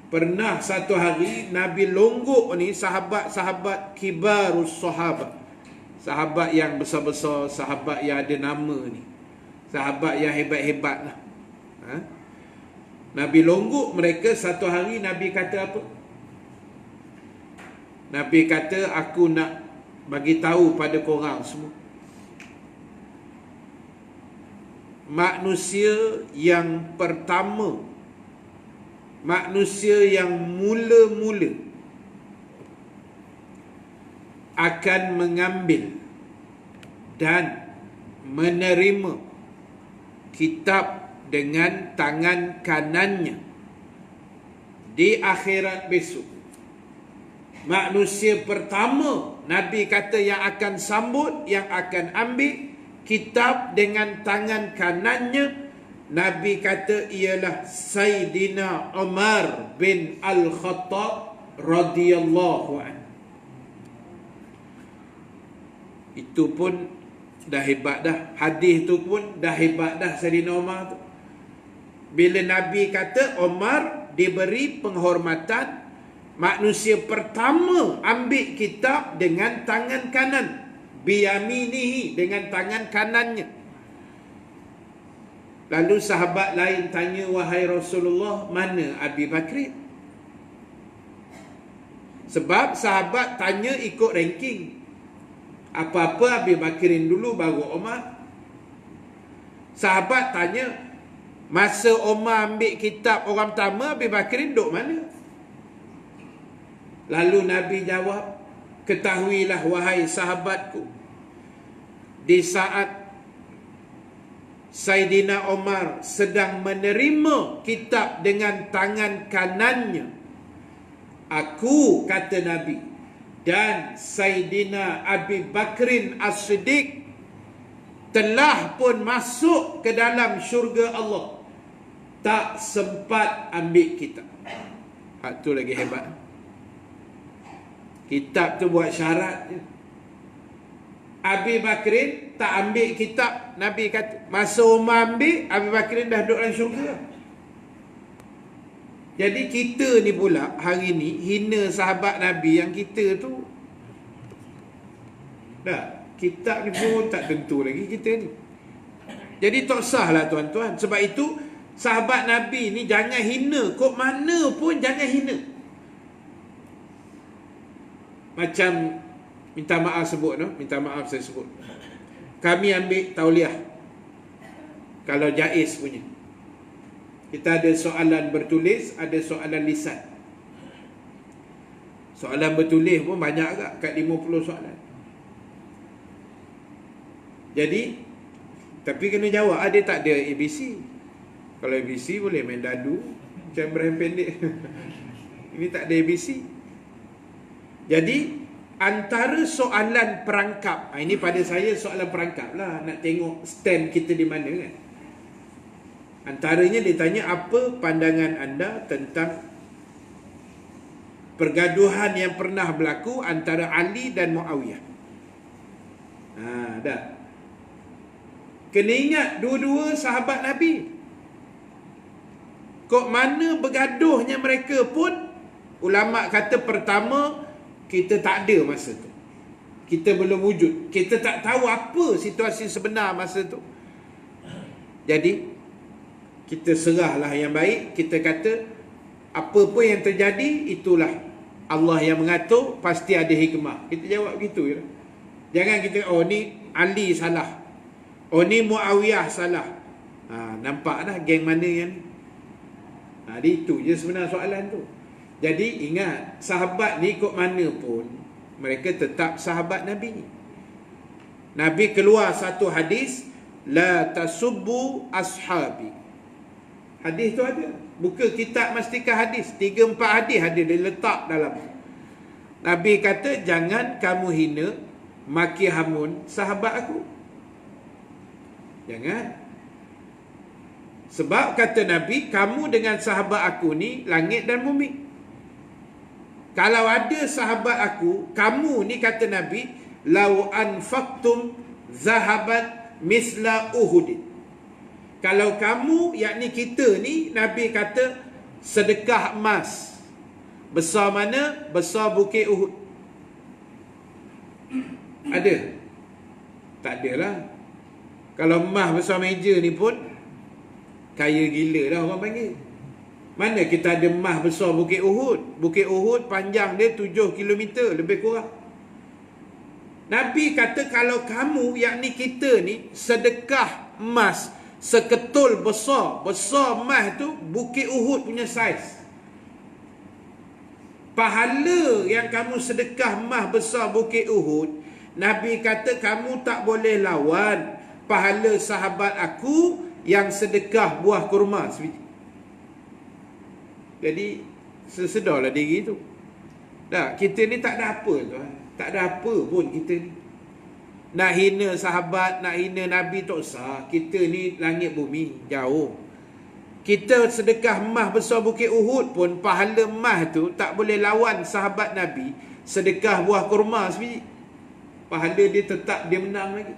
Pernah satu hari Nabi longgok ni sahabat-sahabat kibarus sahabat, sahabat yang besar-besar, sahabat yang ada nama ni, sahabat yang hebat-hebat lah. Nabi longgok mereka satu hari. Nabi kata apa? Nabi kata, aku nak bagi tahu pada korang semua, manusia yang pertama, manusia yang mula-mula akan mengambil dan menerima kitab dengan tangan kanannya di akhirat besok. Manusia pertama Nabi kata yang akan sambut, yang akan ambil kitab dengan tangan kanannya, Nabi kata ialah Sayyidina Umar bin Al-Khattab radhiyallahu anhu. Itu pun dah hebat dah. Hadis tu pun dah hebat dah Sayyidina Umar tu. Bila Nabi kata Umar diberi penghormatan, manusia pertama ambil kitab dengan tangan kanan, biyaminihi, dengan tangan kanannya. Lalu sahabat lain tanya, wahai Rasulullah, mana Abi Bakrin? Sebab sahabat tanya ikut ranking. Apa-apa Abi Bakrin dulu baru Umar. Sahabat tanya, masa Umar ambil kitab orang pertama, Abi Bakrin duduk mana? Lalu Nabi jawab, ketahuilah wahai sahabatku, di saat Sayyidina Umar sedang menerima kitab dengan tangan kanannya, aku, kata Nabi, dan Sayyidina Abi Bakrin As-Siddiq telah pun masuk ke dalam syurga Allah. tak sempat ambil kitab. Tu lagi hebat. Kitab tu buat syarat je. Abu Bakrin tak ambil kitab. Nabi kata, masa Umar ambil, Abu Bakrin dah duduk dalam syurga. Jadi kita ni pula hari ni hina sahabat Nabi yang kita tu. Dah, kitab ni pun tak tentu lagi kita ni. Jadi tak sah lah tuan-tuan. Sebab itu sahabat Nabi ni jangan hina. Kok mana pun jangan hina. Macam minta maaf sebut no? Minta maaf saya sebut. Kami ambil tauliah. Kalau jaiz punya. Kita ada soalan bertulis, ada soalan lisan. Soalan bertulis pun banyak agak, kat 50 soalan. Jadi, tapi kena jawab, dia tak ada ABC. Kalau ABC boleh main dadu, macam Ibrahim pendek. Ini tak ada ABC. Jadi, antara soalan perangkap, ini pada saya soalan perangkap lah, nak tengok stand kita di mana kan. Antaranya dia tanya, apa pandangan anda tentang pergaduhan yang pernah berlaku antara Ali dan Muawiyah? Dah. Kena ingat dua-dua sahabat Nabi. Kok mana bergaduhnya mereka pun, ulama kata pertama, kita tak ada masa tu. Kita belum wujud. Kita tak tahu apa situasi sebenar masa tu. Jadi, kita serahlah yang baik. Kita kata, apa pun yang terjadi, itulah Allah yang mengatur, pasti ada hikmah. Kita jawab begitu je. Jangan kita, oh ni Ali salah, oh ni Muawiyah salah. Nampak dah geng mana yang ni. Itu je sebenarnya soalan tu. Jadi ingat, sahabat ni kok mana pun, mereka tetap sahabat Nabi. Nabi keluar satu hadis, la tasubbu ashabi. Hadis tu ada. Buka kitab Mastikah Hadis. 3-4 hadis ada, dia letak dalam. Nabi kata, jangan kamu hina, maki hamun sahabat aku. Jangan. Sebab kata Nabi, kamu dengan sahabat aku ni langit dan bumi. Kalau ada sahabat aku, kamu ni kata Nabi, lau anfaqtum zahaban misla Uhud. Kalau kamu, yakni kita ni, Nabi kata sedekah emas. Besar mana? Besar bukit Uhud. Ada? Tak ada lah. Kalau emas besar meja ni pun kaya gila dah orang panggil. Mana kita ada emas besar bukit Uhud? Bukit Uhud panjang dia 7 km lebih kurang. Nabi kata kalau kamu, yakni kita ni, sedekah emas seketul besar. Besar emas tu bukit Uhud punya saiz. Pahala yang kamu sedekah emas besar bukit Uhud, Nabi kata kamu tak boleh lawan pahala sahabat aku yang sedekah buah kurma sebiji. Jadi sesedarlah diri tu. Dah, kita ni tak ada apa tu. Tak ada apa pun kita ni. Nak hina sahabat, nak hina Nabi tak usah. Kita ni langit bumi, jauh. Kita sedekah emas besar bukit Uhud pun, pahala emas tu tak boleh lawan sahabat Nabi sedekah buah kurma sebiji. Pahala dia tetap dia menang lagi.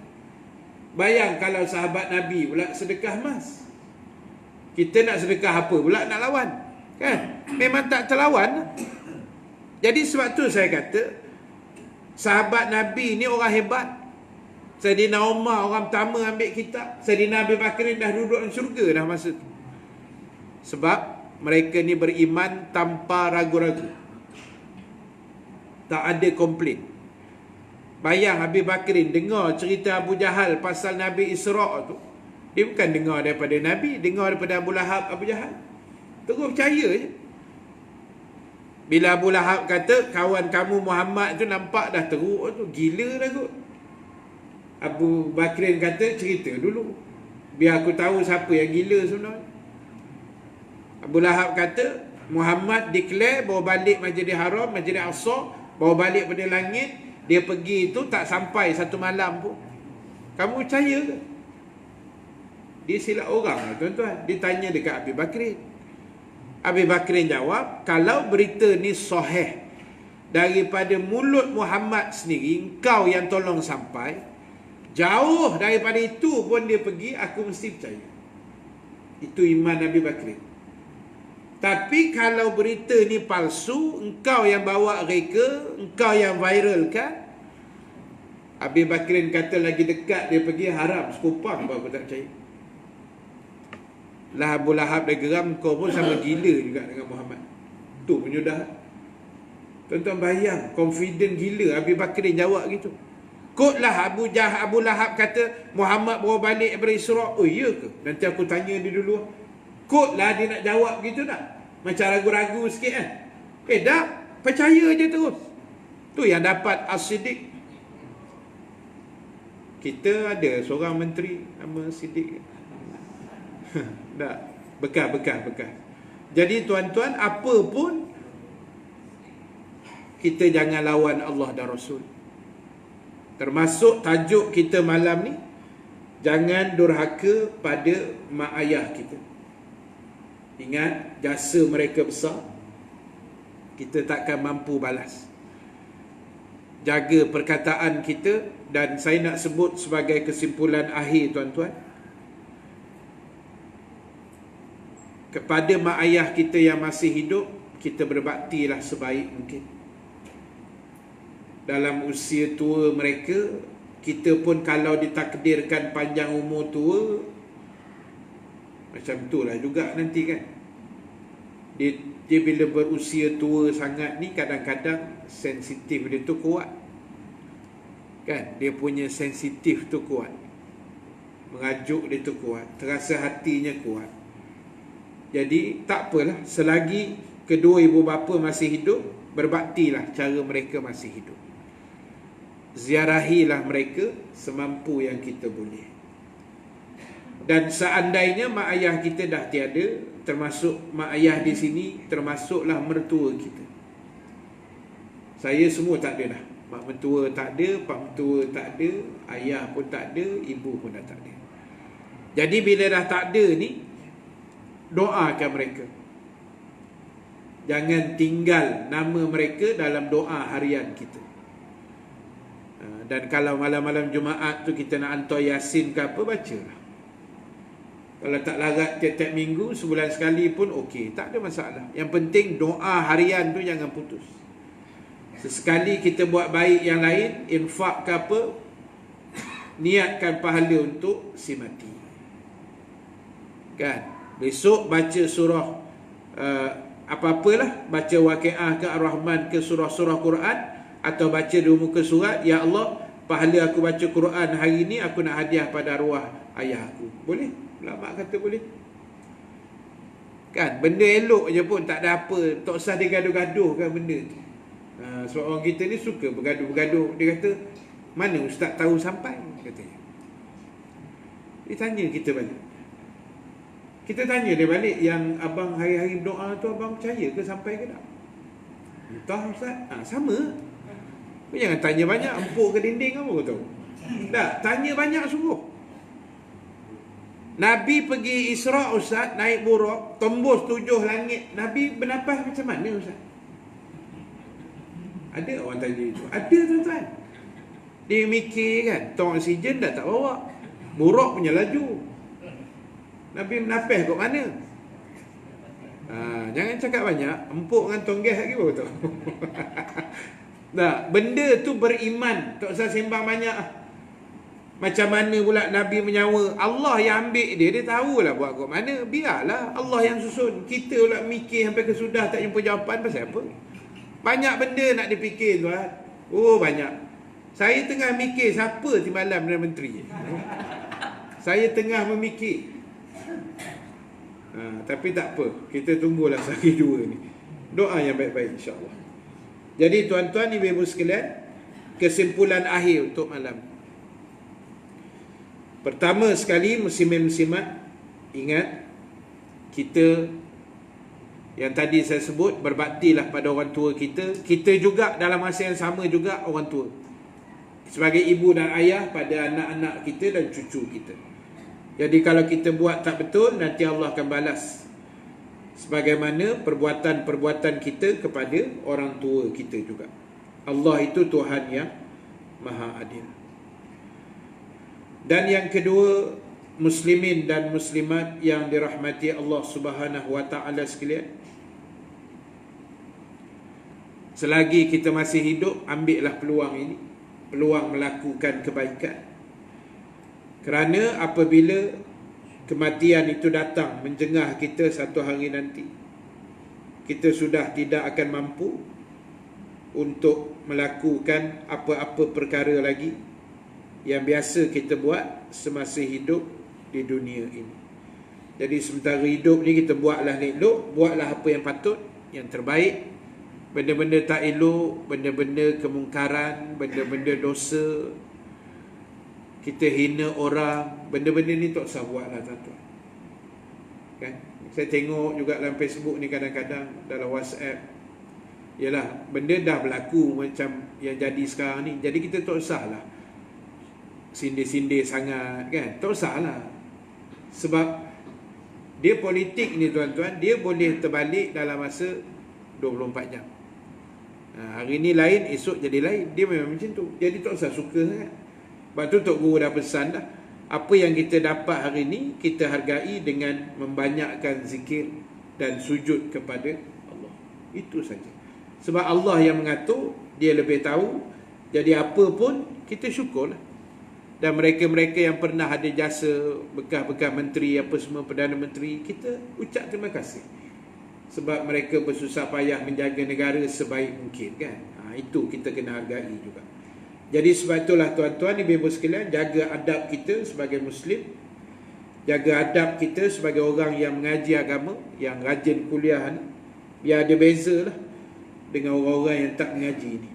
Bayang kalau sahabat Nabi pula sedekah emas. Kita nak sedekah apa pula nak lawan? Kan? Memang tak terlawan. Jadi sebab tu saya kata, sahabat Nabi ni orang hebat. Saidina Umar orang pertama ambil kitab. Saidina Abu Bakar dah duduk dalam syurga dah masa tu. Sebab mereka ni beriman tanpa ragu-ragu. Tak ada komplain. Bayang Abu Bakar dengar cerita Abu Jahal pasal Nabi Isra' tu. Dia bukan dengar daripada Nabi, dengar daripada Abu Lahab, Abu Jahal. Terus percaya je. Bila Abu Lahab kata, kawan kamu Muhammad tu nampak dah teruk tu, gila dah kot. Abu Bakrin kata, cerita dulu, biar aku tahu siapa yang gila sebenarnya. Abu Lahab kata, Muhammad declare bawa balik Masjidil Haram, Masjidil Aqsa, bawa balik pada langit. Dia pergi tu tak sampai 1 malam pun. Kamu percaya ke? Dia silap orang lah tuan-tuan. Dia tanya dekat Abi Bakrin. Abi Bakrin jawab, kalau berita ni sahih daripada mulut Muhammad sendiri, engkau yang tolong sampai, jauh daripada itu pun dia pergi, aku mesti percaya. Itu iman Abi Bakrin. Tapi kalau berita ni palsu, engkau yang bawa reka, engkau yang viralkan, Abi Bakrin kata lagi dekat dia pergi, haram sekupang baru aku tak percaya. Lah Abu Lahab dia geram, kau pun sama gila juga dengan Muhammad. Tu penyudah. Tuan-tuan bayang, confident gila Abi Bakrin jawab gitu. Kotlah Abu Lahab kata Muhammad bawa balik daripada Isra'. Oh iya ke? Nanti aku tanya dia dulu. Kotlah dia nak jawab gitu tak? Macam ragu-ragu sikit kan? Dah, percaya je terus. Tu yang dapat As-Siddiq. Kita ada seorang menteri nama Siddiq. Tak, bekas. Jadi tuan-tuan, apa pun kita jangan lawan Allah dan Rasul. Termasuk tajuk kita malam ni, jangan durhaka pada mak ayah kita. Ingat, jasa mereka besar, kita takkan mampu balas. Jaga perkataan kita. Dan saya nak sebut sebagai kesimpulan akhir tuan-tuan, kepada mak ayah kita yang masih hidup, kita berbaktilah sebaik mungkin. Dalam usia tua mereka, kita pun kalau ditakdirkan panjang umur tua, macam itulah juga nanti kan. Dia bila berusia tua sangat ni, kadang-kadang sensitif dia tu kuat kan, dia punya sensitif tu kuat, mengajuk dia tu kuat, terasa hatinya kuat. Jadi tak apalah, selagi kedua ibu bapa masih hidup, berbaktilah cara mereka masih hidup. Ziarahilah mereka semampu yang kita boleh. Dan seandainya mak ayah kita dah tiada, termasuk mak ayah di sini, termasuklah mertua kita. Saya semua tak ada dah. Mak mentua tak ada, pak mentua tak ada, ayah pun tak ada, ibu pun dah tak ada. Jadi bila dah tak ada ni, doakan mereka. Jangan tinggal nama mereka dalam doa harian kita. Dan kalau malam-malam Jumaat tu kita nak hantar Yasin ke apa, bacalah. Kalau tak larat tiap-tiap minggu, sebulan sekali pun okey, tak ada masalah. Yang penting doa harian tu jangan putus. Sesekali kita buat baik yang lain, infak ke apa, niatkan pahala untuk si mati. Kan? Besok baca surah apa-apalah, baca Waqiah ke Ar-Rahman ke surah-surah Quran, atau baca 2 muka surat, ya Allah, pahala aku baca Quran hari ni aku nak hadiah pada arwah ayah aku. Boleh? Ulama kata boleh. Kan? Benda elok je pun, tak ada apa, tak usah digaduh-gaduh kan benda tu. Sebab orang kita ni suka bergaduh-bergaduh. Dia kata, mana ustaz tahu sampai? Katanya. Dia tanya kita balik. Kita tanya dia balik, yang abang hari-hari berdoa tu, abang percaya ke sampai ke tak? Entah ustaz. Sama. Kau jangan tanya banyak, empuk ke dinding apa kau tahu? Tak, tanya banyak sungguh. Nabi pergi Isra' ustaz, naik buruk, tembus 7 langit. Nabi bernafas macam mana ustaz? Ada orang tanya itu. Ada tuan-tuan. Dia mikir kan, tong oksigen dah tak bawa, buruk punya laju. Nabi menafas kat mana? Jangan cakap banyak, empuk dengan tong gas lagi baru tahu. Nah, benda tu beriman, tak usah sembang banyak. Macam mana pula Nabi menyawa? Allah yang ambil dia tahulah buat kat mana. Biarlah Allah yang susun. Kita pula mikir sampai kesudah tak jumpa jawapan pasal apa? Banyak benda nak dipikir tuan. Oh banyak. Saya tengah mikir siapa timbalan Perdana Menteri. Saya tengah memikir. Tapi tak apa. Kita tunggulah sehari dua ni. Doa yang baik-baik insya-Allah. Jadi tuan-tuan, ibu-ibu sekalian, kesimpulan akhir untuk malam. Pertama sekali, muslimin-muslimat, ingat, kita yang tadi saya sebut, berbaktilah pada orang tua kita. Kita juga dalam masa yang sama juga orang tua, sebagai ibu dan ayah pada anak-anak kita dan cucu kita. Jadi kalau kita buat tak betul, nanti Allah akan balas sebagaimana perbuatan-perbuatan kita kepada orang tua kita juga. Allah itu Tuhan yang Maha Adil. Dan yang kedua, muslimin dan muslimat yang dirahmati Allah Subhanahu wa taala sekalian, selagi kita masih hidup, ambillah peluang ini, peluang melakukan kebaikan. Kerana apabila kematian itu datang menjengah kita satu hari nanti, kita sudah tidak akan mampu untuk melakukan apa-apa perkara lagi yang biasa kita buat semasa hidup di dunia ini. Jadi sementara hidup ni kita buatlah elok, buatlah apa yang patut, yang terbaik. Benda-benda tak elok, benda-benda kemungkaran, benda-benda dosa, kita hina orang, benda-benda ni tak usah buat lah tuan-tuan. Kan? Saya tengok juga dalam Facebook ni kadang-kadang, dalam WhatsApp, yalah, benda dah berlaku macam yang jadi sekarang ni. Jadi kita tak usah lah sindir-sindir sangat, kan? Tak usah lah. Sebab dia politik ni tuan-tuan, dia boleh terbalik dalam masa 24 jam. Hari ni lain, esok jadi lain. Dia memang macam tu. Jadi tak usah suka kan. Sebab tu Tok Guru dah pesan dah, apa yang kita dapat hari ni, kita hargai dengan membanyakkan zikir dan sujud kepada Allah. Itu saja. Sebab Allah yang mengatur, dia lebih tahu. Jadi apa pun kita syukurlah. Dan mereka-mereka yang pernah ada jasa, bekas-bekas menteri, apa semua, Perdana Menteri, kita ucap terima kasih. Sebab mereka bersusah payah menjaga negara sebaik mungkin, kan. Itu kita kena hargai juga. Jadi sebab itulah tuan-tuan, ibu-ibu sekalian, jaga adab kita sebagai Muslim, jaga adab kita sebagai orang yang mengaji agama, yang rajin kuliah ni, biar ada beza lah dengan orang-orang yang tak mengaji ni.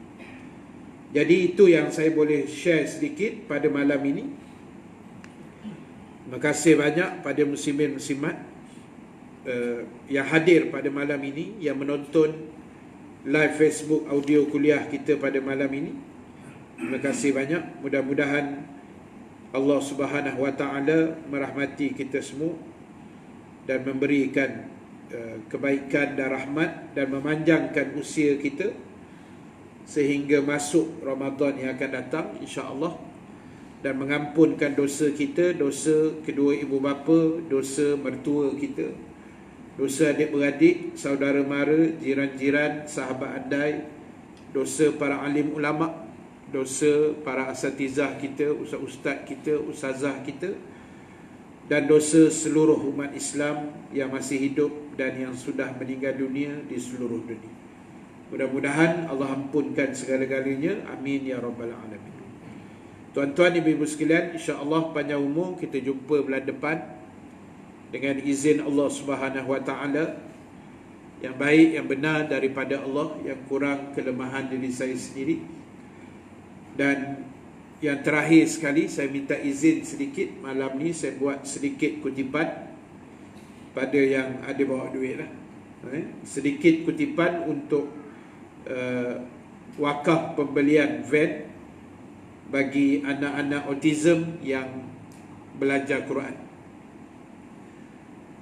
Jadi itu yang saya boleh share sedikit pada malam ini. Terima kasih banyak pada muslimin muslimat yang hadir pada malam ini, yang menonton live Facebook audio kuliah kita pada malam ini. Terima kasih banyak. Mudah-mudahan Allah Subhanahu wa taala merahmati kita semua dan memberikan kebaikan dan rahmat dan memanjangkan usia kita sehingga masuk Ramadan yang akan datang, insya-Allah, dan mengampunkan dosa kita, dosa kedua ibu bapa, dosa mertua kita, dosa adik-beradik, saudara mara, jiran-jiran, sahabat andai, dosa para alim ulama, dosa para asatizah kita, ustaz-ustaz kita, ustazah kita, dan dosa seluruh umat Islam yang masih hidup dan yang sudah meninggal dunia di seluruh dunia. Mudah-mudahan Allah ampunkan segala-galanya. Amin ya rabbal alamin. Tuan-tuan, ibu-ibu sekalian, insya-Allah panjang umur, kita jumpa bulan depan dengan izin Allah Subhanahu wa taala. Yang baik, yang benar daripada Allah, yang kurang kelemahan diri saya sendiri. Dan yang terakhir sekali, saya minta izin sedikit, malam ni saya buat sedikit kutipan pada yang ada bawa duit lah. Sedikit kutipan untuk wakaf pembelian van bagi anak-anak autism yang belajar Quran.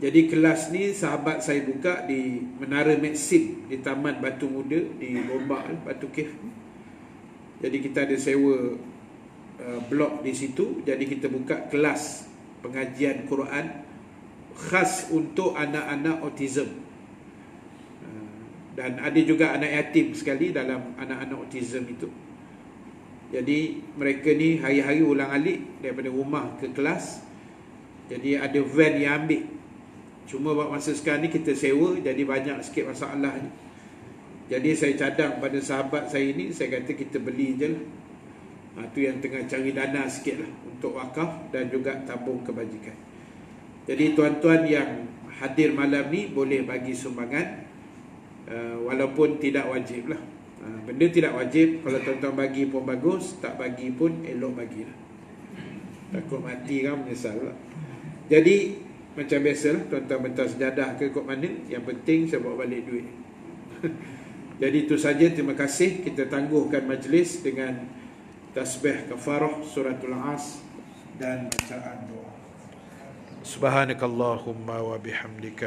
Jadi kelas ni sahabat saya buka di Menara Maxim di Taman Batu Muda di Gombak, Batu Cave. Jadi kita ada sewa blok di situ. Jadi kita buka kelas pengajian Quran khas untuk anak-anak autism. Dan ada juga anak yatim sekali dalam anak-anak autism itu. Jadi mereka ni hari-hari ulang alik daripada rumah ke kelas. Jadi ada van yang ambil. Cuma buat masa sekarang ni kita sewa, jadi banyak sikit masalah ni. Jadi saya cadang pada sahabat saya ni, saya kata kita beli je lah. Tu yang tengah cari dana sikit lah untuk wakaf dan juga tabung kebajikan. Jadi tuan-tuan yang hadir malam ni boleh bagi sumbangan, walaupun tidak wajib lah. Benda tidak wajib, kalau tuan-tuan bagi pun bagus, tak bagi pun elok bagilah. Takut mati kan menyesal lah. Jadi macam biasalah, tuan-tuan bentar sejadah ke kot mana, yang penting saya bawa balik duit. Jadi itu saja, terima kasih. Kita tangguhkan majlis dengan tasbih kafarah suratul As dan bacaan doa. Subhanakallahumma wa bihamdika